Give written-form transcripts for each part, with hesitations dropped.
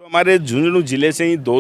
हमारे झुंझुनू जिले से ही दो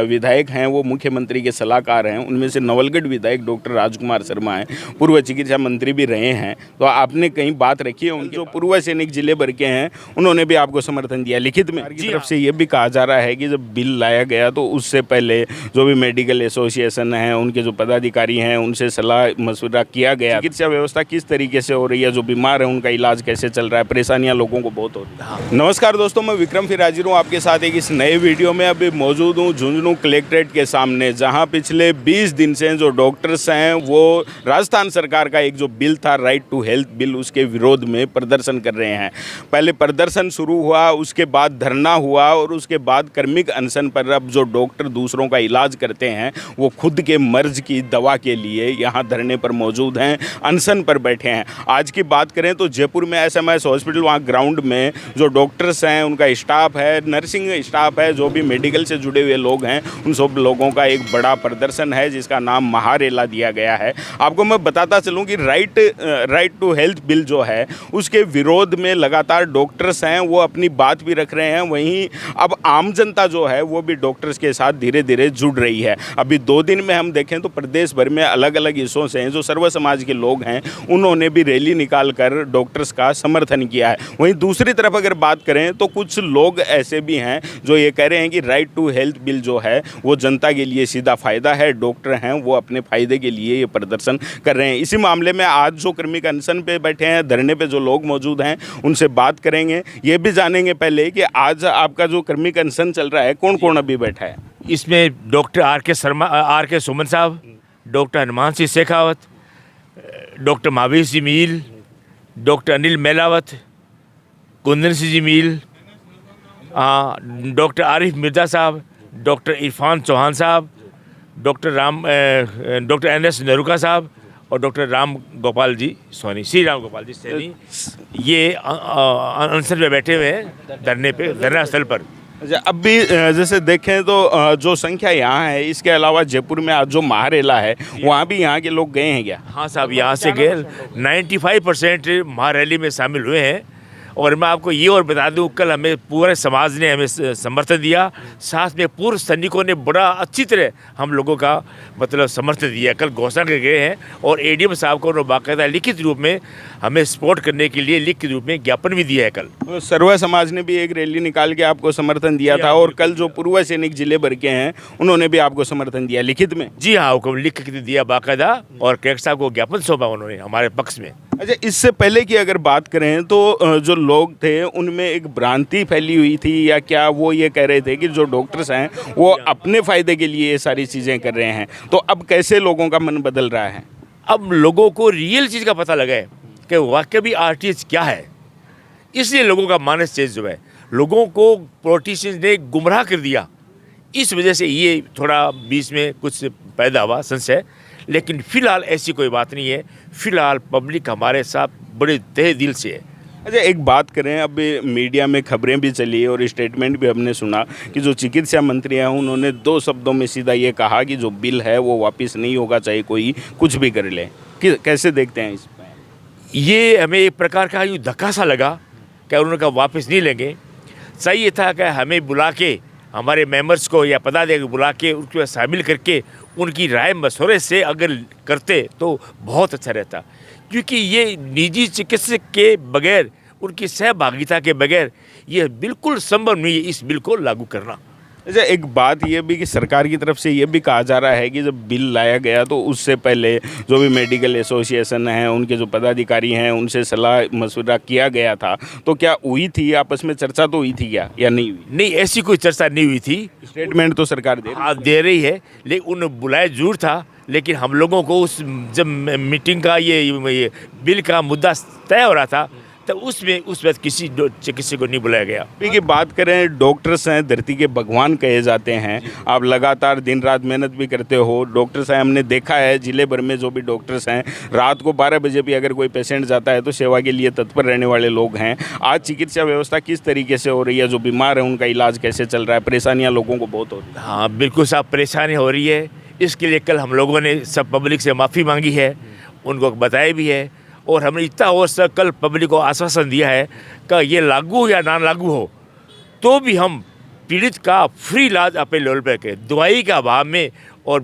विधायक हैं, वो मुख्यमंत्री के सलाहकार हैं। उनमें से नवलगढ़ विधायक डॉक्टर राजकुमार शर्मा हैं, पूर्व चिकित्सा मंत्री भी रहे हैं। तो आपने कहीं बात रखी है उनके जो पूर्व सैनिक जिले भर के हैं, उन्होंने भी आपको समर्थन दिया लिखित में? की तरफ से ये भी कहा जा रहा है कि जब बिल लाया गया तो उससे पहले जो भी मेडिकल एसोसिएशन है, उनके जो पदाधिकारी हैं, उनसे सलाह मशवरा किया गया। चिकित्सा व्यवस्था किस तरीके से हो रही है, जो बीमार है उनका इलाज कैसे चल रहा है, परेशानियाँ लोगों को बहुत हो रही है। नमस्कार दोस्तों, मैं विक्रम फिर हाजिर हूँ आपके साथ एक इस नए वीडियो में। अभी मौजूद हूँ झुंझुनू कलेक्ट्रेट के सामने, जहां पिछले 20 दिन से जो डॉक्टर्स हैं वो राजस्थान सरकार का एक जो बिल था राइट टू हेल्थ बिल, उसके विरोध में प्रदर्शन कर रहे हैं। पहले प्रदर्शन शुरू हुआ, उसके बाद धरना हुआ और उसके बाद कर्मिक अनशन पर अब जो डॉक्टर दूसरों का इलाज करते हैं वो खुद के मर्ज की दवा के लिए यहाँ धरने पर मौजूद हैं, अनशन पर बैठे हैं। आज की बात करें तो जयपुर में SMS हॉस्पिटल, वहाँ ग्राउंड में जो डॉक्टर्स हैं, उनका स्टाफ है, नर्सिंग स्टाफ है, जो भी मेडिकल से जुड़े हुए लोग हैं, उन सब लोगों का एक बड़ा प्रदर्शन है जिसका नाम महारेला दिया गया है। आपको मैं बताता चलूं कि राइट टू हेल्थ बिल जो है उसके विरोध में लगातार डॉक्टर्स हैं वो अपनी बात भी रख रहे हैं। वहीं अब आम जनता जो है वो भी डॉक्टर्स के साथ धीरे धीरे जुड़ रही है। अभी 2 दिन में हम देखें तो प्रदेश भर में अलग अलग हिस्सों से जो सर्व समाज के लोग हैं उन्होंने भी रैली निकाल कर डॉक्टर्स का समर्थन किया है। वहीं दूसरी तरफ अगर बात करें तो कुछ लोग ऐसे भी हैं जो ये कह रहे हैं कि राइट टू हेल्थ बिल जो है वो जनता के लिए सीधा फ़ायदा है, डॉक्टर हैं वो अपने फ़ायदे के लिए ये प्रदर्शन कर रहे हैं। इसी मामले में आज जो कर्मिक अनशन पे बैठे हैं, धरने पे जो लोग मौजूद हैं, उनसे बात करेंगे। ये भी जानेंगे पहले कि आज आपका जो कर्मिक अनशन चल रहा है कौन कौन अभी बैठा है? इसमें डॉक्टर आर के सुमन साहब, डॉक्टर हनुमान सिंह शेखावत, डॉक्टर महावीर सिंह मील, डॉक्टर अनिल मेलावत, कुंदन सिंह जी मील, डॉक्टर आरिफ मिर्ज़ा साहब, डॉक्टर इरफान चौहान साहब, डॉक्टर NS नरुका साहब और डॉक्टर राम गोपाल जी सैनी, ये अनशन पे बैठे हुए हैं धरने पे, धरना स्थल पर। अच्छा, अब भी जैसे देखें तो जो संख्या यहाँ है, इसके अलावा जयपुर में आज जो महारेला है वहाँ भी यहाँ के लोग गए हैं क्या? हाँ साहब, यहाँ से गए 95% महारैली में शामिल हुए हैं। और मैं आपको ये और बता दूं, कल हमें पूरे समाज ने हमें समर्थन दिया, साथ में पूर्व सैनिकों ने बड़ा अच्छी तरह हम लोगों का मतलब समर्थन दिया। कल घोषणा कर गए हैं और ADM साहब को उन्होंने बाकायदा लिखित रूप में हमें सपोर्ट करने के लिए लिखित रूप में ज्ञापन भी दिया है। कल सर्व समाज ने भी एक रैली निकाल के आपको समर्थन दिया था और कल जो पूर्व सैनिक जिले भर के हैं उन्होंने भी आपको समर्थन दिया लिखित में? जी हाँ, हुक्म लिख के दिया बाकायदा और कलेक्टर साहब को ज्ञापन सौंपा उन्होंने हमारे पक्ष में। अच्छा, इससे पहले की अगर बात करें तो जो लोग थे उनमें एक भ्रांति फैली हुई थी, या क्या वो ये कह रहे थे कि जो डॉक्टर्स हैं वो अपने फ़ायदे के लिए ये सारी चीज़ें कर रहे हैं? तो अब कैसे लोगों का मन बदल रहा है? अब लोगों को रियल चीज़ का पता लगा है कि वाकई भी RTS क्या है, इसलिए लोगों का मानस चेंज हुआ है। लोगों को पॉलिटिशियंस ने गुमराह कर दिया, इस वजह से ये थोड़ा बीच में कुछ पैदा हुआ संशय, लेकिन फ़िलहाल ऐसी कोई बात नहीं है। फ़िलहाल पब्लिक हमारे साथ बड़े तहे दिल से है। अच्छा, एक बात करें, अब मीडिया में खबरें भी चली और स्टेटमेंट भी हमने सुना कि जो चिकित्सा मंत्री हैं उन्होंने 2 शब्दों में सीधा ये कहा कि जो बिल है वो वापस नहीं होगा, चाहे कोई कुछ भी कर ले। कैसे देखते हैं इस पर? ये हमें एक प्रकार का यूँ धक्का सा लगा कि उन्होंने कहा वापस नहीं लेंगे। सही ये था कि हमें बुला के, हमारे मेंबर्स को या पदाधिकारी बुला के उसको शामिल करके उनकी राय मशवरे से अगर करते तो बहुत अच्छा रहता, क्योंकि ये निजी चिकित्सक के बगैर, उनकी सहभागिता के बगैर ये बिल्कुल संभव नहीं है इस बिल को लागू करना। अच्छा, एक बात ये भी कि सरकार की तरफ से ये भी कहा जा रहा है कि जब बिल लाया गया तो उससे पहले जो भी मेडिकल एसोसिएशन हैं, उनके जो पदाधिकारी हैं, उनसे सलाह मशवरा किया गया था। तो क्या हुई थी, आपस में चर्चा तो हुई थी क्या या नहीं हुई? नहीं, ऐसी कोई चर्चा नहीं हुई थी। स्टेटमेंट तो सरकार दे रही है, लेकिन उन्हें बुलाया जरूर था, लेकिन हम लोगों को उस जब मीटिंग का ये बिल का मुद्दा तय हो रहा था तो उसमें उस वक्त किसी चिकित्सक को नहीं बुलाया गया। अभी की बात करें, डॉक्टर्स हैं धरती के भगवान कहे जाते हैं, आप लगातार दिन रात मेहनत भी करते हो। डॉक्टर्स हैं, हमने देखा है जिले भर में जो भी डॉक्टर्स हैं, रात को 12 बजे भी अगर कोई पेशेंट जाता है तो सेवा के लिए तत्पर रहने वाले लोग हैं। आज चिकित्सा व्यवस्था किस तरीके से हो रही है, जो बीमार है उनका इलाज कैसे चल रहा है, परेशानियाँ लोगों को बहुत हो रही है? हाँ बिल्कुल साहब, परेशानी हो रही है। इसके लिए कल हम लोगों ने सब पब्लिक से माफ़ी मांगी है, उनको बताया भी है और हमने इतना और सर कल पब्लिक को आश्वासन दिया है कि ये लागू हो या ना लागू हो तो भी हम पीड़ित का फ्री इलाज अपने लेवल पर करें, दवाई के अभाव में और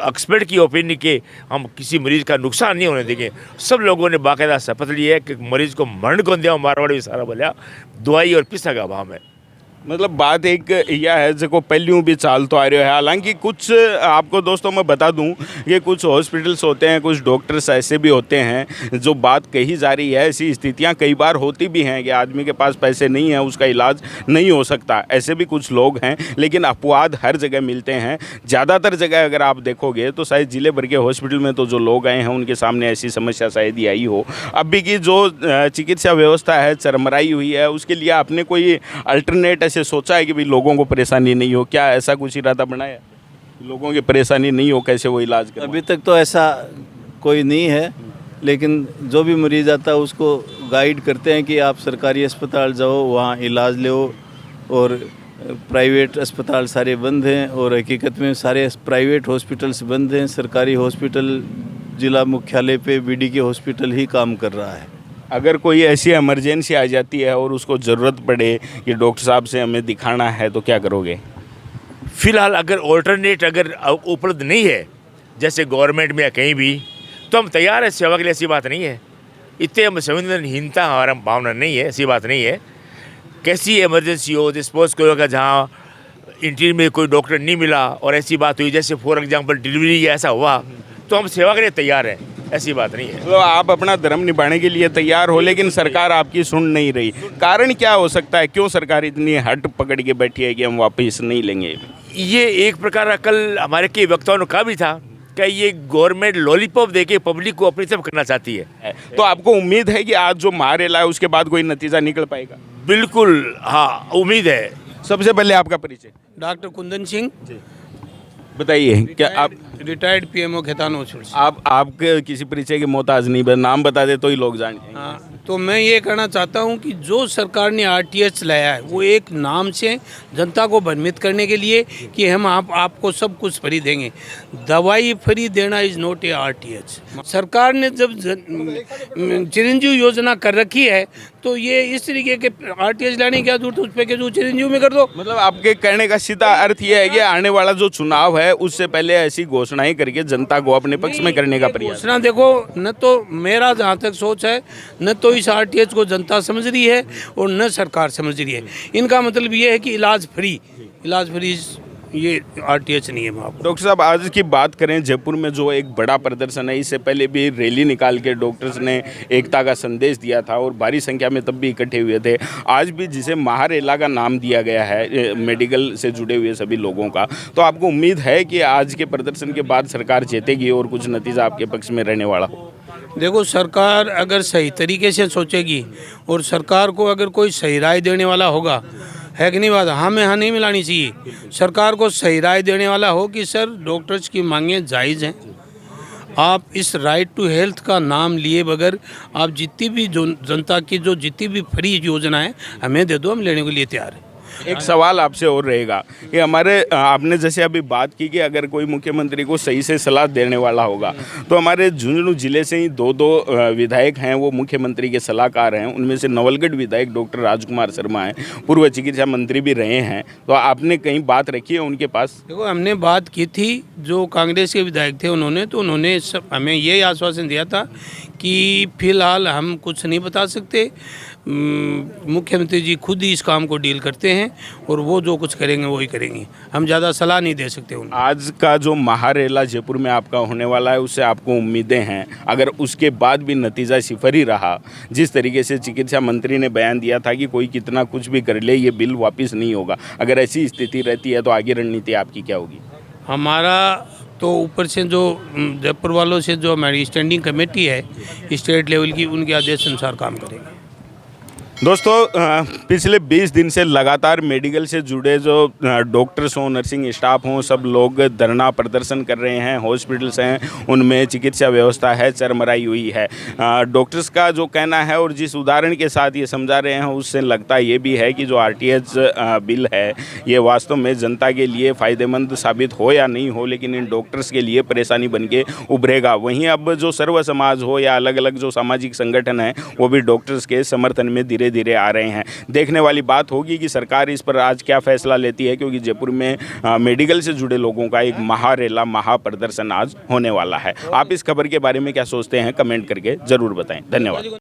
एक्सपर्ट की ओपिनियन के हम किसी मरीज़ का नुकसान नहीं होने देंगे। सब लोगों ने बाकायदा शपथ ली है कि मरीज़ को मरण को दिया, मारवाड़ी में सारा बोलिया दवाई और पैसा का अभाव में। मतलब बात एक यह है जो पहलू भी चाल तो आ रही है। हालांकि कुछ आपको दोस्तों मैं बता दूं कि कुछ हॉस्पिटल्स होते हैं, कुछ डॉक्टर्स ऐसे भी होते हैं जो बात कही जा रही है, ऐसी स्थितियां कई बार होती भी हैं कि आदमी के पास पैसे नहीं हैं, उसका इलाज नहीं हो सकता, ऐसे भी कुछ लोग हैं। लेकिन अपवाद हर जगह मिलते हैं। ज़्यादातर जगह अगर आप देखोगे तो शायद जिले भर के हॉस्पिटल में तो जो लोग आए हैं उनके सामने ऐसी समस्या शायद ही आई हो। अभी की जो चिकित्सा व्यवस्था है चरमराई हुई है, उसके लिए आपने कोई अल्टरनेट ऐसे सोचा है कि भाई लोगों को परेशानी नहीं हो? क्या ऐसा कुछ इरादा बनाया, लोगों की परेशानी नहीं हो, कैसे वो इलाज करें? अभी तक तो ऐसा कोई नहीं है, लेकिन जो भी मरीज़ आता है उसको गाइड करते हैं कि आप सरकारी अस्पताल जाओ, वहाँ इलाज लो। और प्राइवेट अस्पताल सारे बंद हैं, और हकीकत में सारे प्राइवेट हॉस्पिटल्स बंद हैं। सरकारी हॉस्पिटल जिला मुख्यालय पे बीडीके हॉस्पिटल ही काम कर रहा है। अगर कोई ऐसी इमरजेंसी आ जाती है और उसको ज़रूरत पड़े कि डॉक्टर साहब से हमें दिखाना है, तो क्या करोगे? फ़िलहाल अगर ऑल्टरनेट अगर उपलब्ध नहीं है जैसे गवर्नमेंट में या कहीं भी, तो हम तैयार है सेवा के लिए, ऐसी बात नहीं है। इतने हम संवेदनहीनता हमारा भावना नहीं है, ऐसी बात नहीं है। कैसी इमरजेंसी हो, सपोज करो कि जहाँ इंटीरियर में कोई डॉक्टर नहीं मिला और ऐसी बात हुई जैसे फॉर एग्जांपल डिलीवरी ऐसा हुआ, तो हम सेवा के लिए तैयार हैं, ऐसी बात नहीं है। तो आप अपना धर्म निभाने के लिए तैयार हो, लेकिन सरकार आपकी सुन नहीं रही। कारण क्या हो सकता है? क्यों सरकार इतनी हट पकड़ के बैठी है कि हम वापस नहीं लेंगे? ये एक प्रकार का कल हमारे कई वक्ताओं ने कहा भी था कि ये गवर्नमेंट लॉलीपॉप देके पब्लिक को अपनी तरफ करना चाहती है। तो आपको उम्मीद है कि आज जो महारेला है उसके बाद कोई नतीजा निकल पाएगा? बिल्कुल, हाँ, उम्मीद है। सबसे पहले आपका परिचय। डॉक्टर कुंदन सिंह, बताइए, क्या आप रिटायर्ड पीएमओ खेतान हॉस्पिटल से। आपके किसी परिचय के मोहताज नहीं, बस नाम बता दे तो ही लोग जान जाएंगे। हाँ, तो मैं ये कहना चाहता हूँ कि जो सरकार ने आरटीएच लाया है वो एक नाम से जनता को भ्रमित करने के लिए कि हम आपको सब कुछ फ्री देंगे। दवाई फ्री देना इज़ नॉट ए आरटीएच। सरकार ने जब चिरंजीव योजना कर रखी है तो ये इस तरीके के आरटीएच लाने की क्या जरूरत है? उस पर जो चिरंजीव में कर दो। मतलब आपके कहने का सीधा अर्थ यह है कि आने वाला जो चुनाव है उससे पहले ऐसी घोषणाएं करके जनता को अपने पक्ष में करने का प्रयास। घोषणा देखो, न तो मेरा जहाँ तक सोच है, न तो इस आरटीएच को जनता समझ रही है और न सरकार समझ रही है। इनका मतलब ये है कि इलाज फ्री ये आरटीएच नहीं है। डॉक्टर साहब, आज की बात करें, जयपुर में जो एक बड़ा प्रदर्शन है, इससे पहले भी रैली निकाल के डॉक्टर्स ने एकता का संदेश दिया था और भारी संख्या में तब भी इकट्ठे हुए थे। आज भी जिसे महारेला का नाम दिया गया है मेडिकल से जुड़े हुए सभी लोगों का, तो आपको उम्मीद है कि आज के प्रदर्शन के बाद सरकार जीतेगी और कुछ नतीजा आपके पक्ष में रहने वाला? देखो, सरकार अगर सही तरीके से सोचेगी और सरकार को अगर कोई सही राय देने वाला होगा, है कि नहीं बात? हाँ में हाँ नहीं मिलानी चाहिए। सरकार को सही राय देने वाला हो कि सर डॉक्टर्स की मांगें जायज़ हैं, आप इस राइट टू हेल्थ का नाम लिए बगैर आप जितनी भी जो जनता की जो जितनी भी फ्री योजना है हमें दे दो, हम लेने के लिए तैयार हैं। एक सवाल आपसे और रहेगा कि हमारे आपने जैसे अभी बात की कि अगर कोई मुख्यमंत्री को सही से सलाह देने वाला होगा, तो हमारे झुंझुनू जिले से ही दो विधायक हैं, वो मुख्यमंत्री के सलाहकार हैं। उनमें से नवलगढ़ विधायक डॉक्टर राजकुमार शर्मा हैं, पूर्व चिकित्सा मंत्री भी रहे हैं। तो आपने कहीं बात रखी है उनके पास? देखो, हमने बात की थी, जो कांग्रेस के विधायक थे उन्होंने सब हमें ये आश्वासन दिया था कि फिलहाल हम कुछ नहीं बता सकते, मुख्यमंत्री जी खुद ही इस काम को डील करते हैं और वो जो कुछ करेंगे वो ही करेंगे, हम ज़्यादा सलाह नहीं दे सकते उनको। आज का जो महारेला जयपुर में आपका होने वाला है, उससे आपको उम्मीदें हैं? अगर उसके बाद भी नतीजा सिफर ही रहा, जिस तरीके से चिकित्सा मंत्री ने बयान दिया था कि कोई कितना कुछ भी कर ले ये बिल वापस नहीं होगा, अगर ऐसी स्थिति रहती है तो आगे रणनीति आपकी क्या होगी? हमारा तो ऊपर से जो जयपुर वालों से जो हमारी स्टैंडिंग कमेटी है स्टेट लेवल की, उनके आदेश अनुसार काम करेंगे। दोस्तों, पिछले 20 दिन से लगातार मेडिकल से जुड़े जो डॉक्टर्स हों, नर्सिंग स्टाफ हों, सब लोग धरना प्रदर्शन कर रहे हैं। हॉस्पिटल्स हैं उनमें चिकित्सा व्यवस्था है चरमराई हुई है। डॉक्टर्स का जो कहना है और जिस उदाहरण के साथ ये समझा रहे हैं, उससे लगता ये भी है कि जो आरटीएच बिल है ये वास्तव में जनता के लिए फ़ायदेमंद साबित हो या नहीं हो, लेकिन इन डॉक्टर्स के लिए परेशानी बन के उभरेगा। वहीं अब जो सर्व समाज हो या अलग अलग जो सामाजिक संगठन हैं, वो भी डॉक्टर्स के समर्थन में धीरे धीरे धीरे आ रहे हैं। देखने वाली बात होगी कि सरकार इस पर आज क्या फैसला लेती है, क्योंकि जयपुर में मेडिकल से जुड़े लोगों का एक महारेला महाप्रदर्शन आज होने वाला है। आप इस खबर के बारे में क्या सोचते हैं, कमेंट करके ज़रूर बताएं। धन्यवाद।